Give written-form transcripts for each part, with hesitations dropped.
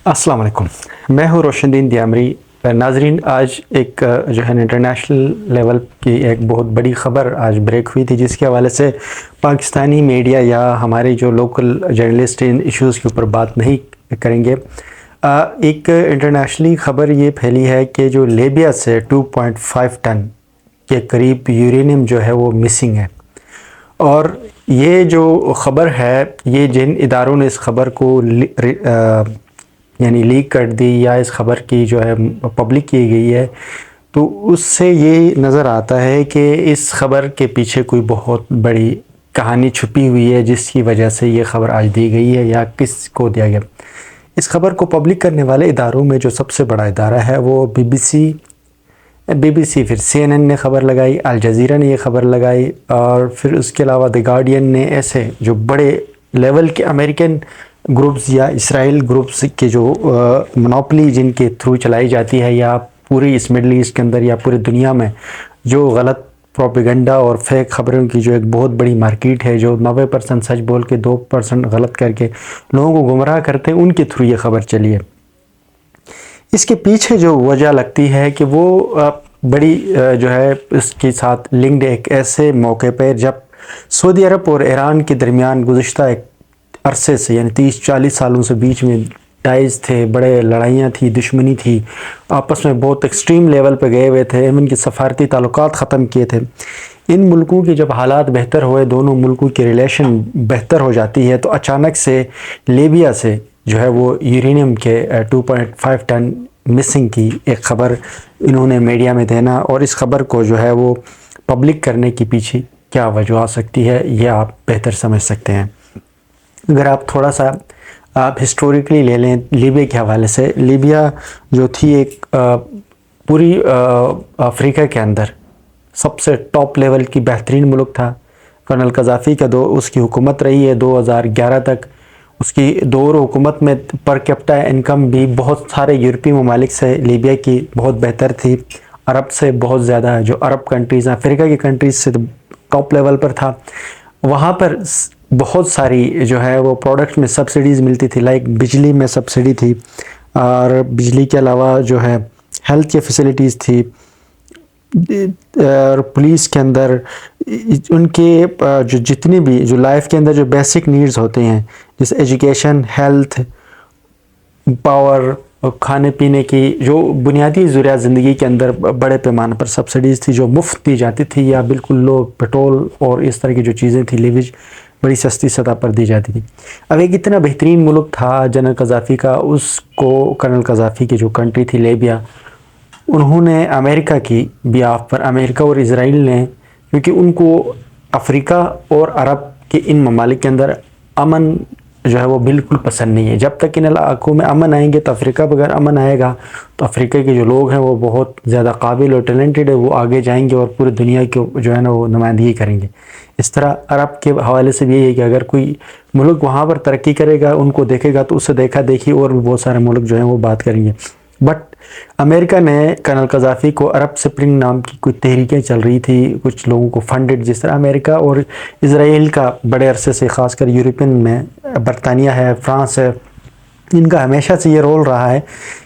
السلام علیکم، میں ہوں روشن دین دیامری۔ ناظرین، آج ایک جو ہے انٹرنیشنل لیول کی ایک بہت بڑی خبر آج بریک ہوئی تھی، جس کے حوالے سے پاکستانی میڈیا یا ہمارے جو لوکل جرنلسٹ ان ایشوز کے اوپر بات نہیں کریں گے۔ ایک انٹرنیشنلی خبر یہ پھیلی ہے کہ جو لیبیا سے 2.5 ٹن کے قریب یورینیم جو ہے وہ مسنگ ہے، اور یہ جو خبر ہے، یہ جن اداروں نے اس خبر کو یعنی لیک کر دی یا اس خبر کی جو ہے پبلک کی گئی ہے، تو اس سے یہ نظر آتا ہے کہ اس خبر کے پیچھے کوئی بہت بڑی کہانی چھپی ہوئی ہے، جس کی وجہ سے یہ خبر آج دی گئی ہے یا کس کو دیا گیا۔ اس خبر کو پبلک کرنے والے اداروں میں جو سب سے بڑا ادارہ ہے وہ بی بی سی، پھر CNN نے خبر لگائی، الجزیرہ نے یہ خبر لگائی، اور پھر اس کے علاوہ دی گارڈین نے، ایسے جو بڑے لیول کے امریکن گروپس یا اسرائیل گروپس کے جو منوپلی جن کے تھرو چلائی جاتی ہے، یا پوری اس مڈل ایسٹ کے اندر یا پوری دنیا میں جو غلط پروپیگنڈا اور فیک خبروں کی جو ایک بہت بڑی مارکیٹ ہے، جو 90% سچ بول کے 2% غلط کر کے لوگوں کو گمراہ کرتے ہیں، ان کے تھرو یہ خبر چلی ہے۔ اس کے پیچھے جو وجہ لگتی ہے کہ وہ بڑی جو ہے اس کے ساتھ لنکڈ ایک ایسے موقع پہ جب سعودی عرب اور ایران کے درمیان گزشتہ ایک عرصے سے، یعنی 30-40 سالوں سے بیچ میں ٹائز تھے، بڑے لڑائیاں تھی، دشمنی تھی، آپس میں بہت ایکسٹریم لیول پہ گئے ہوئے تھے، ان کے سفارتی تعلقات ختم کیے تھے۔ ان ملکوں کے جب حالات بہتر ہوئے، دونوں ملکوں کی ریلیشن بہتر ہو جاتی ہے، تو اچانک سے لیبیا سے جو ہے وہ یورینیم کے 2.5 ٹن مسنگ کی ایک خبر انہوں نے میڈیا میں دینا، اور اس خبر کو جو ہے وہ پبلک کرنے کے پیچھے کیا وجہ آ سکتی ہے، یہ آپ بہتر سمجھ سکتے ہیں۔ اگر آپ تھوڑا سا ہسٹوریکلی لے لیں لیبیا کے حوالے سے، لیبیا جو تھی ایک پوری افریقہ کے اندر سب سے ٹاپ لیول کی بہترین ملک تھا۔ کرنل قذافی کا اس کی حکومت رہی ہے 2011 تک۔ اس کی دور حکومت میں پر کیپٹا انکم بھی بہت سارے یورپی ممالک سے لیبیا کی بہت بہتر تھی، عرب سے بہت زیادہ، جو عرب کنٹریز ہیں، افریقہ کی کنٹریز سے ٹاپ لیول پر تھا۔ وہاں پر بہت ساری جو ہے وہ پروڈکٹ میں سبسڈیز ملتی تھی، لائک بجلی میں سبسڈی تھی، اور بجلی کے علاوہ جو ہے ہیلتھ کی فیسلٹیز تھی، اور پولیس کے اندر ان کے جو جتنی بھی جو لائف کے اندر جو بیسک نیڈز ہوتے ہیں، جیسے ایجوکیشن، ہیلتھ، پاور، کھانے پینے کی جو بنیادی ضروریات زندگی کے اندر بڑے پیمانے پر سبسڈیز تھی، جو مفت دی جاتی تھی، یا بالکل لو پیٹرول اور اس طرح کی جو چیزیں تھیں لیویج بڑی سستی سطح پر دی جاتی تھی۔ اب ایک اتنا بہترین ملک تھا جنرل قذافی کا، اس کو کرنل قذافی کی جو کنٹری تھی لیبیا، انہوں نے امریکہ کی بیاف پر، امریکہ اور اسرائیل نے، کیونکہ ان کو افریقہ اور عرب کے ان ممالک کے اندر امن جو ہے وہ بالکل پسند نہیں ہے۔ جب تک ان علاقوں میں امن آئیں گے تو افریقہ بغیر امن آئے گا، تو افریقہ کے جو لوگ ہیں وہ بہت زیادہ قابل اور ٹیلنٹڈ ہے، وہ آگے جائیں گے اور پورے دنیا کے جو ہے نا وہ نمائندگی کریں گے۔ اس طرح عرب کے حوالے سے بھی یہی ہے کہ اگر کوئی ملک وہاں پر ترقی کرے گا، ان کو دیکھے گا، تو اس سے دیکھا دیکھی اور بھی بہت سارے ملک جو ہیں وہ بات کریں گے۔ بٹ امریکہ نے کرنل قذافی کو، عرب سپرنگ نام کی کوئی تحریکیں چل رہی تھی، کچھ لوگوں کو فنڈڈ، جس طرح امریکہ اور اسرائیل کا بڑے عرصے سے، خاص کر یورپین میں برطانیہ ہے، فرانس ہے، ان کا ہمیشہ سے یہ رول رہا ہے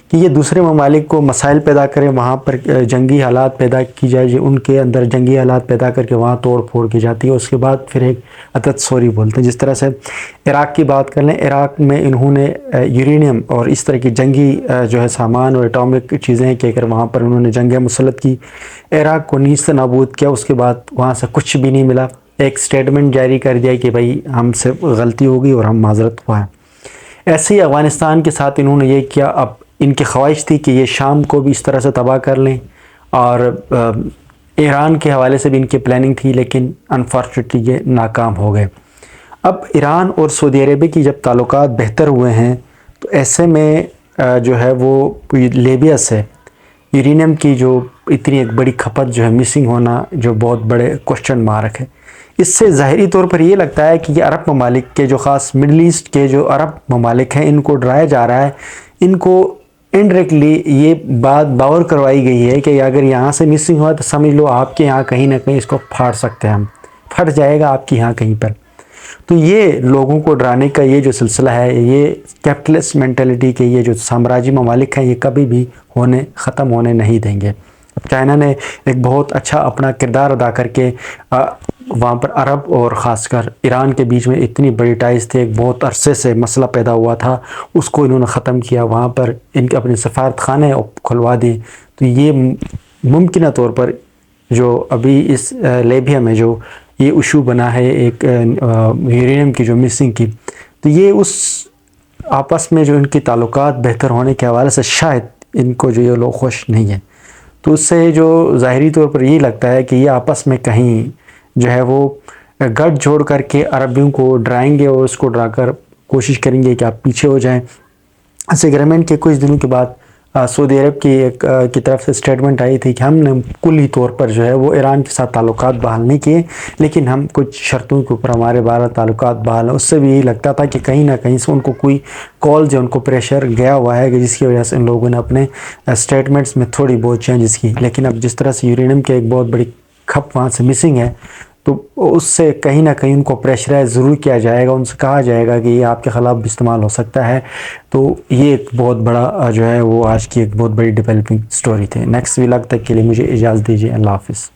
کہ یہ دوسرے ممالک کو مسائل پیدا کریں، وہاں پر جنگی حالات پیدا کی جائے، جو ان کے اندر جنگی حالات پیدا کر کے وہاں توڑ پھوڑ کی جاتی ہے، اس کے بعد پھر ایک عدد سوری بولتے ہیں۔ جس طرح سے عراق کی بات کر لیں، عراق میں انہوں نے یورینیم اور اس طرح کی جنگی جو ہے سامان اور ایٹامک چیزیں کہہ کر وہاں پر انہوں نے جنگیں مسلط کی، عراق کو نیست نابود کیا، اس کے بعد وہاں سے کچھ بھی نہیں ملا، ایک سٹیٹمنٹ جاری کر دیا کہ بھائی ہم سے غلطی ہو گئی اور ہم معذرت خواہ ہیں۔ ایسے ہی افغانستان کے ساتھ انہوں نے یہ کیا۔ اب ان کی خواہش تھی کہ یہ شام کو بھی اس طرح سے تباہ کر لیں، اور ایران کے حوالے سے بھی ان کی پلاننگ تھی، لیکن انفارچونیٹلی یہ ناکام ہو گئے۔ اب ایران اور سعودی عربیہ کی جب تعلقات بہتر ہوئے ہیں، تو ایسے میں جو ہے وہ لیبیا سے یورینیم کی جو اتنی ایک بڑی کھپت جو ہے مسنگ ہونا، جو بہت بڑے کوشچن مارک ہے۔ اس سے ظاہری طور پر یہ لگتا ہے کہ یہ عرب ممالک کے، جو خاص مڈل ایسٹ کے جو عرب ممالک ہیں، ان کو ڈرایا جا رہا ہے، ان کو انڈائریکٹلی یہ بات باور کروائی گئی ہے کہ اگر یہاں سے مسنگ ہوا تو سمجھ لو آپ کے یہاں کہیں نہ کہیں اس کو پھاڑ سکتے ہیں، ہم پھٹ جائے گا آپ کے یہاں کہیں پر۔ تو یہ لوگوں کو ڈرانے کا یہ جو سلسلہ ہے، یہ کیپٹلسٹ مینٹلٹی کے یہ جو سامراجی ممالک ہیں، یہ کبھی بھی ختم ہونے نہیں دیں گے۔ چائنا نے ایک بہت اچھا اپنا کردار ادا کر کے وہاں پر عرب اور خاص کر ایران کے بیچ میں اتنی بڑی ٹائز تھے، ایک بہت عرصے سے مسئلہ پیدا ہوا تھا، اس کو انہوں نے ختم کیا، وہاں پر ان کے اپنے سفارت خانے کھلوا دی۔ تو یہ ممکنہ طور پر جو ابھی اس لیبیا میں جو یہ ایشو بنا ہے ایک یورینیم کی جو مسنگ کی، تو یہ اس آپس میں جو ان کی تعلقات بہتر ہونے کے حوالے سے شاید ان کو جو یہ لوگ خوش نہیں ہیں۔ تو اس سے جو ظاہری طور پر یہ لگتا ہے کہ یہ آپس میں کہیں جو ہے وہ گٹھ جوڑ کر کے عربیوں کو ڈرائیں گے اور اس کو ڈرا کر کوشش کریں گے کہ آپ پیچھے ہو جائیں۔ اس ایگریمنٹ کے کچھ دنوں کے بعد سعودی عرب کی طرف سے اسٹیٹمنٹ آئی تھی کہ ہم نے کلی طور پر جو ہے وہ ایران کے ساتھ تعلقات بحال نہیں کیے، لیکن ہم کچھ شرطوں کے اوپر ہمارے 12 تعلقات بحال ہیں۔ اس سے بھی یہی لگتا تھا کہ کہیں نہ کہیں سے ان کو کوئی کال جو ان کو پریشر گیا ہوا ہے کہ جس کی وجہ سے ان لوگوں نے اپنے اسٹیٹمنٹس میں تھوڑی بہت چینجز کی، لیکن اب جس طرح سے یورینیم کے ایک بہت بڑی کھپ وہاں سے مسنگ ہے، تو اس سے کہیں نہ کہیں ان کو پریشرائز ضرور کیا جائے گا، ان سے کہا جائے گا کہ یہ آپ کے خلاف بھی استعمال ہو سکتا ہے۔ تو یہ ایک بہت بڑا جو ہے وہ آج کی ایک بہت بڑی ڈیولپنگ سٹوری تھی۔ نیکسٹ ولاگ تک کے لیے مجھے اجازت دیجیے، اللہ حافظ۔